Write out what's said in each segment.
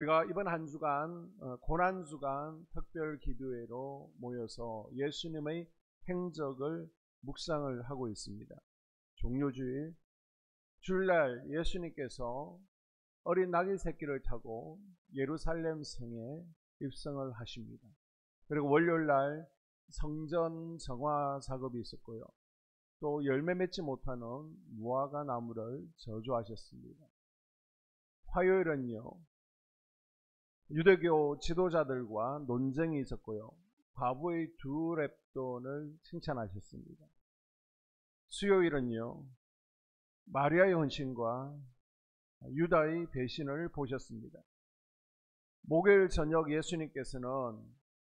우리가 이번 한 주간 고난주간 특별 기도회로 모여서 예수님의 행적을 묵상을 하고 있습니다. 종료주일 주일날 예수님께서 어린 나귀 새끼를 타고 예루살렘 성에 입성을 하십니다. 그리고 월요일날 성전 정화 작업이 있었고요. 또 열매 맺지 못하는 무화과 나무를 저주하셨습니다. 화요일은요, 유대교 지도자들과 논쟁이 있었고요. 과부의 두 랩돈을 칭찬하셨습니다. 수요일은요, 마리아의 헌신과 유다의 배신을 보셨습니다. 목요일 저녁 예수님께서는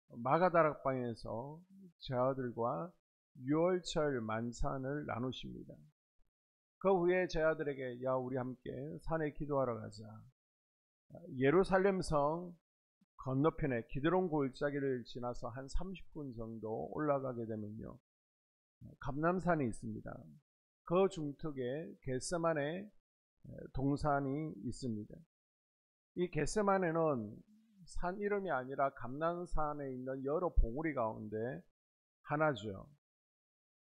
마가다락방에서 제자들과 유월절 만찬을 나누십니다. 그 후에 제자들에게 야 우리 함께 산에 기도하러 가자. 예루살렘 성 건너편에 기드론 골짜기를 지나서 한 30분 정도 올라가게 되면요, 감람산이 있습니다. 그 중턱에 겟세마네 동산이 있습니다. 이 겟세마네는 산 이름이 아니라 감람산에 있는 여러 봉우리 가운데 하나죠.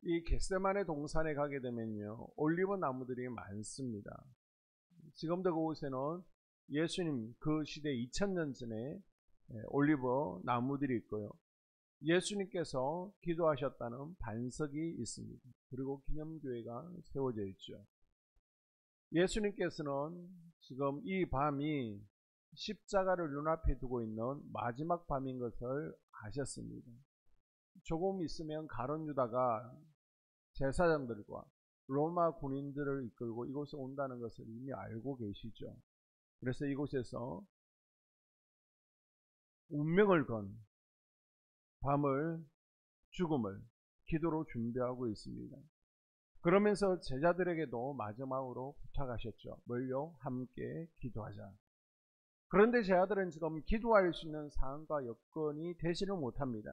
이 겟세마네 동산에 가게 되면요, 올리브 나무들이 많습니다. 지금도 그곳에는 예수님 그 시대 2000년 전에 올리브 나무들이 있고요. 예수님께서 기도하셨다는 반석이 있습니다. 그리고 기념교회가 세워져 있죠. 예수님께서는 지금 이 밤이 십자가를 눈앞에 두고 있는 마지막 밤인 것을 아셨습니다. 조금 있으면 가룟 유다가 제사장들과 로마 군인들을 이끌고 이곳에 온다는 것을 이미 알고 계시죠. 그래서 이곳에서 운명을 건 밤을, 죽음을 기도로 준비하고 있습니다. 그러면서 제자들에게도 마지막으로 부탁하셨죠. 뭘요? 함께 기도하자. 그런데 제자들은 지금 기도할 수 있는 상황과 여건이 되지를 못합니다.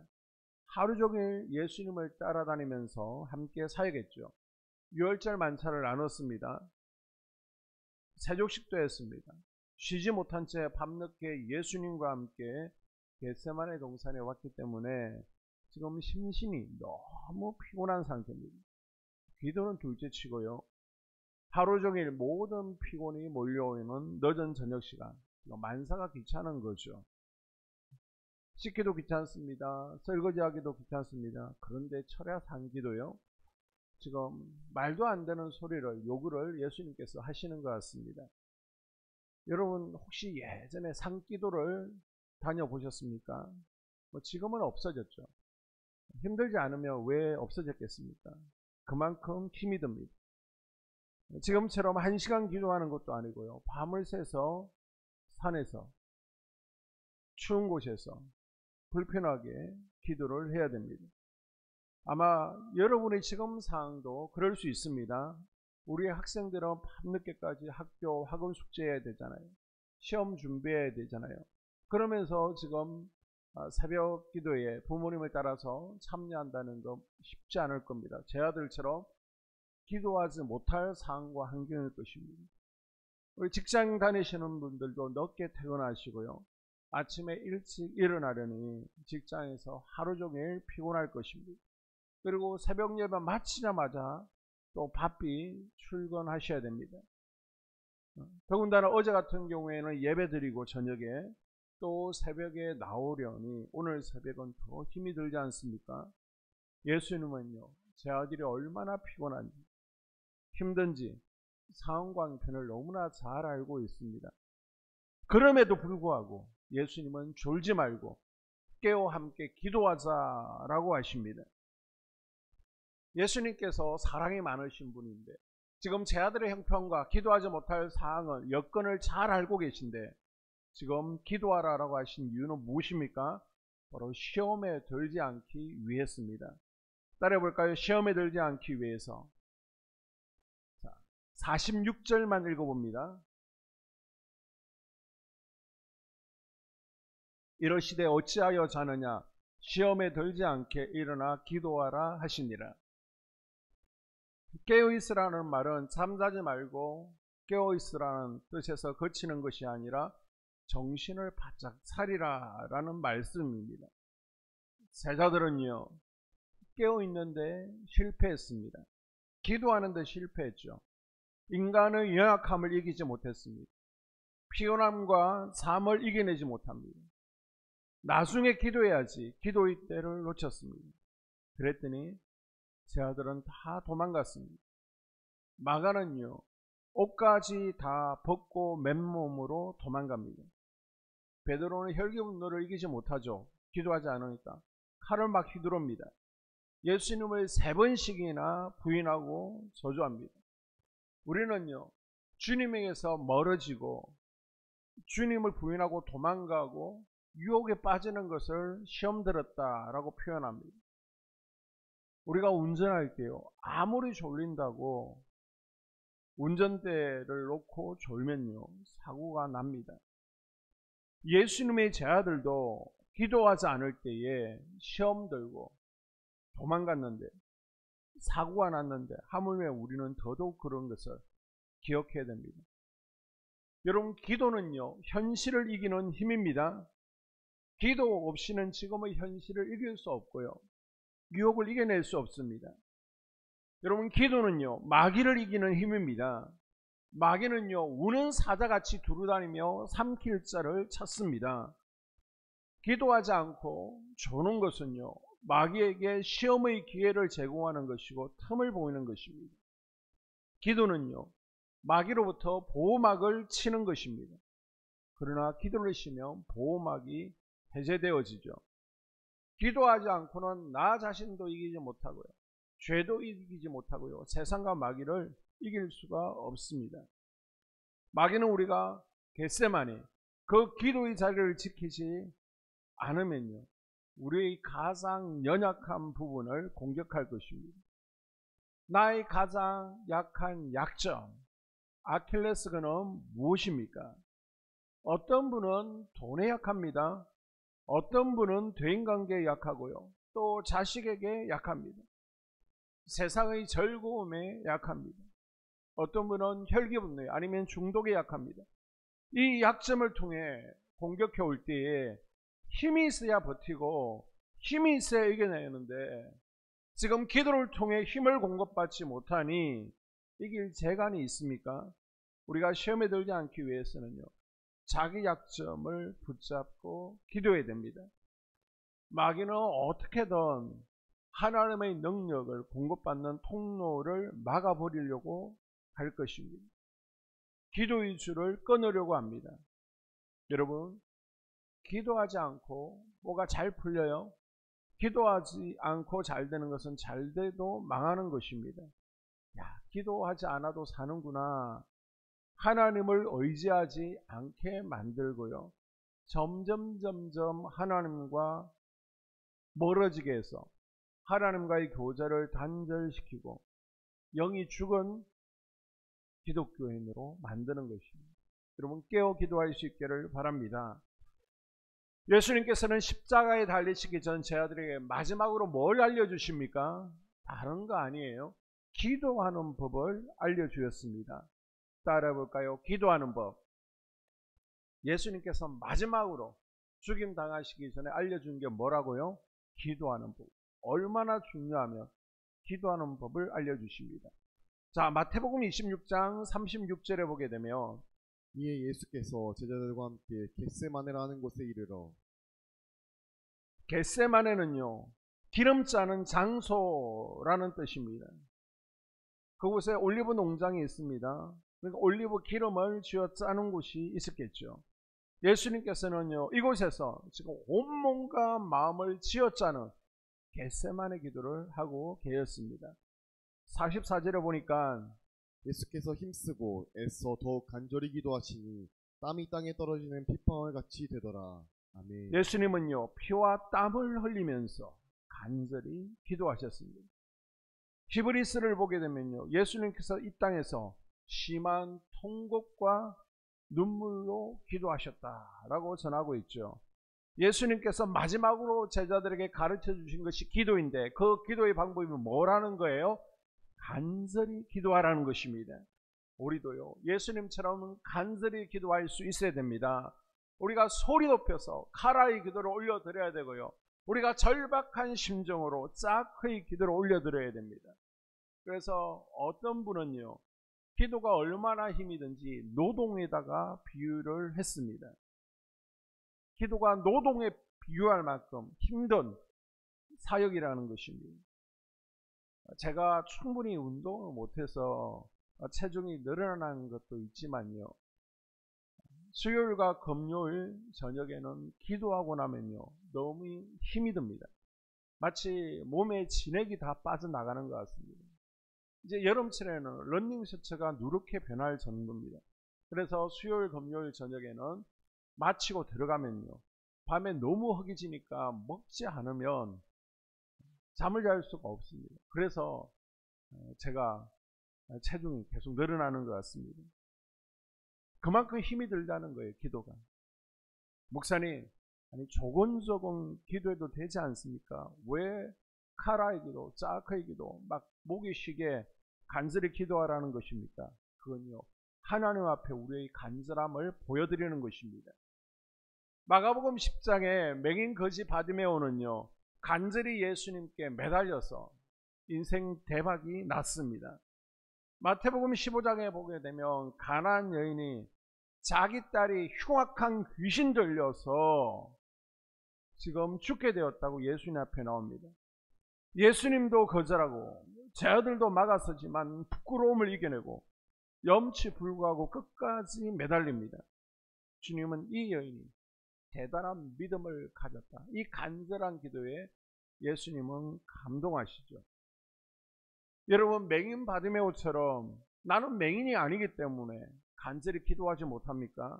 하루 종일 예수님을 따라다니면서 함께 사야겠죠. 유월절 만찬을 나눴습니다. 세족식도 했습니다. 쉬지 못한 채 밤늦게 예수님과 함께 겟세마네 동산에 왔기 때문에 지금 심신이 너무 피곤한 상태입니다. 기도는 둘째치고요, 하루 종일 모든 피곤이 몰려오는 늦은 저녁 시간, 만사가 귀찮은 거죠. 씻기도 귀찮습니다. 설거지하기도 귀찮습니다. 그런데 철야 산기도요, 지금 말도 안 되는 소리를, 요구를 예수님께서 하시는 것 같습니다. 여러분 혹시 예전에 산기도를 다녀보셨습니까? 지금은 없어졌죠. 힘들지 않으면 왜 없어졌겠습니까? 그만큼 힘이 듭니다. 지금처럼 1시간 기도하는 것도 아니고요, 밤을 새서 산에서 추운 곳에서 불편하게 기도를 해야 됩니다. 아마 여러분의 지금 상황도 그럴 수 있습니다. 우리 학생들은 밤늦게까지 학교 학원 숙제해야 되잖아요. 시험 준비해야 되잖아요. 그러면서 지금 새벽 기도에 부모님을 따라서 참여한다는 거 쉽지 않을 겁니다. 제 아들처럼 기도하지 못할 상황과 환경일 것입니다. 우리 직장 다니시는 분들도 늦게 퇴근하시고요, 아침에 일찍 일어나려니 직장에서 하루 종일 피곤할 것입니다. 그리고 새벽 예배 마치자마자 또 바삐 출근하셔야 됩니다. 더군다나 어제 같은 경우에는 예배 드리고 저녁에 또 새벽에 나오려니 오늘 새벽은 더 힘이 들지 않습니까? 예수님은요, 제 아들이 얼마나 피곤한지 힘든지 상황과 형편을 너무나 잘 알고 있습니다. 그럼에도 불구하고 예수님은 졸지 말고 깨어 함께 기도하자라고 하십니다. 예수님께서 사랑이 많으신 분인데 지금 제 아들의 형편과 기도하지 못할 상황을, 여건을 잘 알고 계신데 지금 기도하라라고 하신 이유는 무엇입니까? 바로 시험에 들지 않기 위해서입니다. 따라해볼까요? 시험에 들지 않기 위해서. 자, 46절만 읽어봅니다. 이러시되 어찌하여 자느냐? 시험에 들지 않게 일어나 기도하라 하시니라. 깨어있으라는 말은 잠자지 말고 깨어있으라는 뜻에서 거치는 것이 아니라 정신을 바짝 차리라 라는 말씀입니다. 제자들은요, 깨어있는데 실패했습니다. 기도하는데 실패했죠. 인간의 연약함을 이기지 못했습니다. 피곤함과 삶을 이겨내지 못합니다. 나중에 기도해야지 기도의 때를 놓쳤습니다. 그랬더니 제자들은 다 도망갔습니다. 마가는요, 옷까지 다 벗고 맨몸으로 도망갑니다. 베드로는 혈기분노를 이기지 못하죠. 기도하지 않으니까 칼을 막 휘두릅니다. 예수님을 3번씩이나 부인하고 저주합니다. 우리는요, 주님에게서 멀어지고 주님을 부인하고 도망가고 유혹에 빠지는 것을 시험 들었다라고 표현합니다. 우리가 운전할 때요, 아무리 졸린다고 운전대를 놓고 졸면요, 사고가 납니다. 예수님의 제자들도 기도하지 않을 때에 시험 들고 도망갔는데, 사고가 났는데, 하물며 우리는 더더욱 그런 것을 기억해야 됩니다. 여러분, 기도는요, 현실을 이기는 힘입니다. 기도 없이는 지금의 현실을 이길 수 없고요, 유혹을 이겨낼 수 없습니다. 여러분, 기도는요, 마귀를 이기는 힘입니다. 마귀는요, 우는 사자같이 두루다니며 삼킬 자를 찾습니다. 기도하지 않고 조는 것은요, 마귀에게 시험의 기회를 제공하는 것이고 틈을 보이는 것입니다. 기도는요, 마귀로부터 보호막을 치는 것입니다. 그러나 기도를 쉬면 보호막이 해제되어지죠. 기도하지 않고는 나 자신도 이기지 못하고요, 죄도 이기지 못하고요, 세상과 마귀를 이길 수가 없습니다. 마귀는 우리가 겟세마네, 그 기도의 자리를 지키지 않으면요, 우리의 가장 연약한 부분을 공격할 것입니다. 나의 가장 약한 약점, 아킬레스건은 무엇입니까? 어떤 분은 돈에 약합니다. 어떤 분은 대인관계에 약하고요, 또 자식에게 약합니다. 세상의 즐거움에 약합니다. 어떤 분은 혈기분노에, 아니면 중독에 약합니다. 이 약점을 통해 공격해 올 때에 힘이 있어야 버티고 힘이 있어야 이겨내는데, 지금 기도를 통해 힘을 공급받지 못하니 이길 재간이 있습니까? 우리가 시험에 들지 않기 위해서는요, 자기 약점을 붙잡고 기도해야 됩니다. 마귀는 어떻게든 하나님의 능력을 공급받는 통로를 막아버리려고 할 것입니다. 기도의 줄을 끊으려고 합니다. 여러분, 기도하지 않고 뭐가 잘 풀려요? 기도하지 않고 잘 되는 것은 잘 돼도 망하는 것입니다. 기도하지 않아도 사는구나. 하나님을 의지하지 않게 만들고요, 점점 하나님과 멀어지게 해서 하나님과의 교제를 단절시키고 영이 죽은 기독교인으로 만드는 것입니다. 여러분, 깨어 기도할 수 있기를 바랍니다. 예수님께서는 십자가에 달리시기 전 제자들에게 마지막으로 뭘 알려주십니까? 다른 거 아니에요. 기도하는 법을 알려주셨습니다. 따라해 볼까요? 기도하는 법. 예수님께서 마지막으로 죽임 당하시기 전에 알려준 게 뭐라고요? 기도하는 법. 얼마나 중요하면 기도하는 법을 알려주십니다. 자, 마태복음 26장 36절에 보게 되면, 이에 예수께서 제자들과 함께 겟세마네라는 곳에 이르러, 겟세마네는요, 기름 짜는 장소라는 뜻입니다. 그곳에 올리브 농장이 있습니다. 그러니까 올리브 기름을 쥐어 짜는 곳이 있었겠죠. 예수님께서는요, 이곳에서 지금 온몸과 마음을 쥐어 짜는 겟세마네 기도를 하고 계셨습니다. 44절에 보니까 예수께서 힘쓰고 애써 더욱 간절히 기도하시니 땀이 땅에 떨어지는 핏방울 같이 되더라. 아멘. 예수님은요, 피와 땀을 흘리면서 간절히 기도하셨습니다. 히브리스를 보게 되면요, 예수님께서 이 땅에서 심한 통곡과 눈물로 기도하셨다라고 전하고 있죠. 예수님께서 마지막으로 제자들에게 가르쳐 주신 것이 기도인데, 그 기도의 방법이 뭐라는 거예요? 간절히 기도하라는 것입니다. 우리도요, 예수님처럼 간절히 기도할 수 있어야 됩니다. 우리가 소리 높여서 카라의 기도를 올려드려야 되고요. 우리가 절박한 심정으로 짝의 기도를 올려드려야 됩니다. 그래서 어떤 분은요, 기도가 얼마나 힘이 든지 노동에다가 비유를 했습니다. 기도가 노동에 비유할 만큼 힘든 사역이라는 것입니다. 제가 충분히 운동을 못해서 체중이 늘어나는 것도 있지만요, 수요일과 금요일 저녁에는 기도하고 나면요, 너무 힘이 듭니다. 마치 몸에 진액이 다 빠져나가는 것 같습니다. 이제 여름철에는 러닝 셔츠가 누렇게 변할 정도입니다. 그래서 수요일 금요일 저녁에는 마치고 들어가면요, 밤에 너무 허기지니까 먹지 않으면 잠을 잘 수가 없습니다. 그래서 제가 체중이 계속 늘어나는 것 같습니다. 그만큼 힘이 들다는 거예요, 기도가. 목사님, 아니 조곤조곤 기도해도 되지 않습니까? 왜 카라의 기도, 짜크의 기도, 막 목이 쉬게 간절히 기도하라는 것입니까? 그건요, 하나님 앞에 우리의 간절함을 보여드리는 것입니다. 마가복음 10장에 맹인 거지 바디메오는요, 간절히 예수님께 매달려서 인생 대박이 났습니다. 마태복음 15장에 보게 되면 가나안 여인이 자기 딸이 흉악한 귀신 들려서 지금 죽게 되었다고 예수님 앞에 나옵니다. 예수님도 거절하고 제 아들도 막아서지만 부끄러움을 이겨내고 염치 불구하고 끝까지 매달립니다. 주님은 이 여인이 대단한 믿음을 가졌다, 이 간절한 기도에 예수님은 감동하시죠. 여러분, 맹인 바디메오처럼 나는 맹인이 아니기 때문에 간절히 기도하지 못합니까?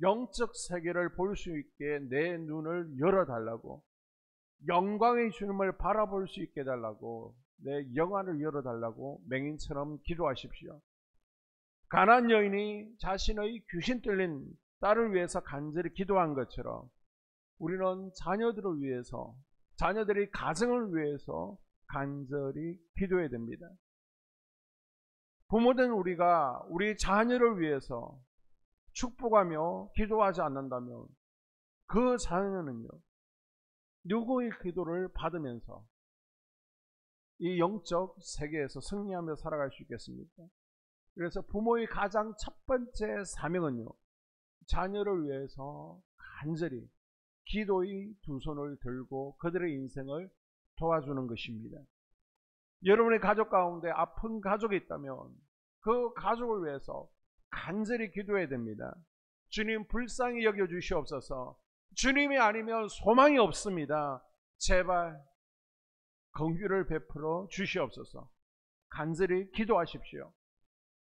영적 세계를 볼 수 있게 내 눈을 열어달라고, 영광의 주님을 바라볼 수 있게 해달라고, 내 영안을 열어달라고 맹인처럼 기도하십시오. 가나안 여인이 자신의 귀신 들린 딸을 위해서 간절히 기도한 것처럼 우리는 자녀들을 위해서, 자녀들의 가정을 위해서 간절히 기도해야 됩니다. 부모된 우리가 우리 자녀를 위해서 축복하며 기도하지 않는다면 그 자녀는요, 누구의 기도를 받으면서 이 영적 세계에서 승리하며 살아갈 수 있겠습니까? 그래서 부모의 가장 첫 번째 사명은요, 자녀를 위해서 간절히 기도의 두 손을 들고 그들의 인생을 도와주는 것입니다. 여러분의 가족 가운데 아픈 가족이 있다면 그 가족을 위해서 간절히 기도해야 됩니다. 주님, 불쌍히 여겨주시옵소서. 주님이 아니면 소망이 없습니다. 제발 긍휼을 베풀어 주시옵소서. 간절히 기도하십시오.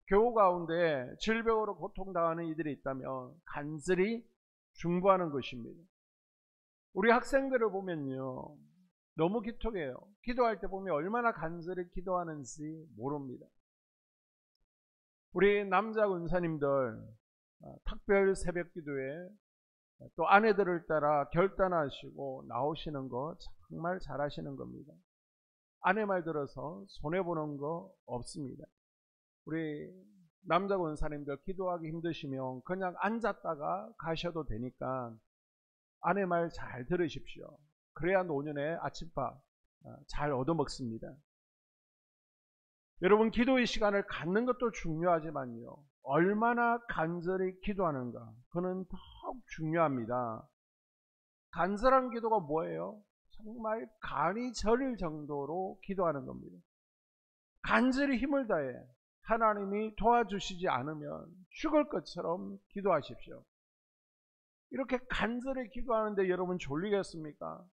교우 가운데 질병으로 고통당하는 이들이 있다면 간절히 중보하는 것입니다. 우리 학생들을 보면요, 너무 기특해요. 기도할 때 보면 얼마나 간절히 기도하는지 모릅니다. 우리 남자 권사님들 특별 새벽 기도에 또 아내들을 따라 결단하시고 나오시는 거 정말 잘하시는 겁니다. 아내 말 들어서 손해보는 거 없습니다. 우리 남자 권사님들 기도하기 힘드시면 그냥 앉았다가 가셔도 되니까 아내 말 잘 들으십시오. 그래야 노년에 아침밥 잘 얻어먹습니다. 여러분, 기도의 시간을 갖는 것도 중요하지만요, 얼마나 간절히 기도하는가, 그는 더욱 중요합니다. 간절한 기도가 뭐예요? 정말 간이 저릴 정도로 기도하는 겁니다. 간절히 힘을 다해 하나님이 도와주시지 않으면 죽을 것처럼 기도하십시오. 이렇게 간절히 기도하는데 여러분 졸리겠습니까?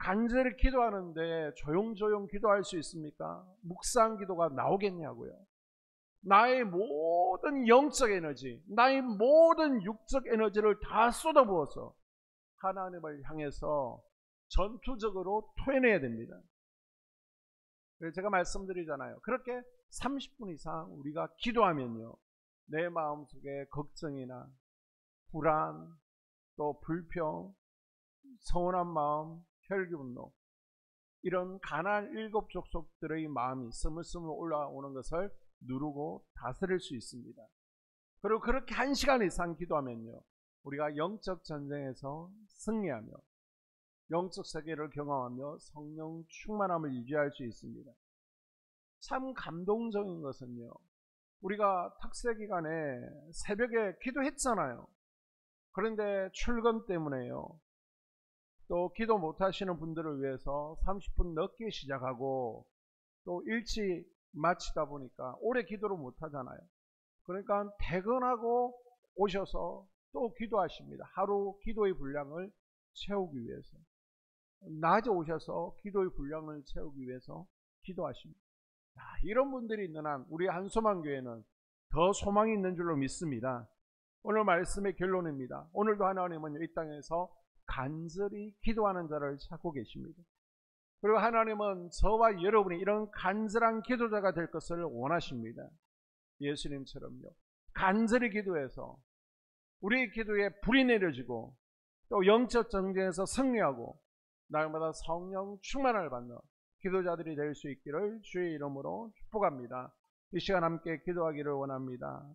간절히 기도하는데 조용조용 기도할 수 있습니까? 묵상 기도가 나오겠냐고요. 나의 모든 영적 에너지, 나의 모든 육적 에너지를 다 쏟아부어서 하나님을 향해서 전투적으로 토해내야 됩니다. 그래서 제가 말씀드리잖아요. 그렇게 30분 이상 우리가 기도하면요, 내 마음속에 걱정이나 불안, 또 불평, 서운한 마음, 혈기분노, 이런 가난 7 족속들의 마음이 스물스물 올라오는 것을 누르고 다스릴 수 있습니다. 그리고 그렇게 1시간 이상 기도하면요, 우리가 영적 전쟁에서 승리하며 영적 세계를 경험하며 성령 충만함을 유지할 수 있습니다. 참 감동적인 것은요, 우리가 특세 기간에 새벽에 기도했잖아요. 그런데 출근 때문에요, 또 기도 못하시는 분들을 위해서 30분 늦게 시작하고 또 일찍 마치다 보니까 오래 기도를 못하잖아요. 그러니까 퇴근하고 오셔서 또 기도하십니다. 하루 기도의 분량을 채우기 위해서. 낮에 오셔서 기도의 분량을 채우기 위해서 기도하십니다. 이런 분들이 있는 한 우리 한소망교회는 더 소망이 있는 줄로 믿습니다. 오늘 말씀의 결론입니다. 오늘도 하나님은 이 땅에서 간절히 기도하는 자를 찾고 계십니다. 그리고 하나님은 저와 여러분이 이런 간절한 기도자가 될 것을 원하십니다. 예수님처럼요, 간절히 기도해서 우리의 기도에 불이 내려지고 또 영적 전쟁에서 승리하고 날마다 성령 충만을 받는 기도자들이 될 수 있기를 주의 이름으로 축복합니다. 이 시간 함께 기도하기를 원합니다.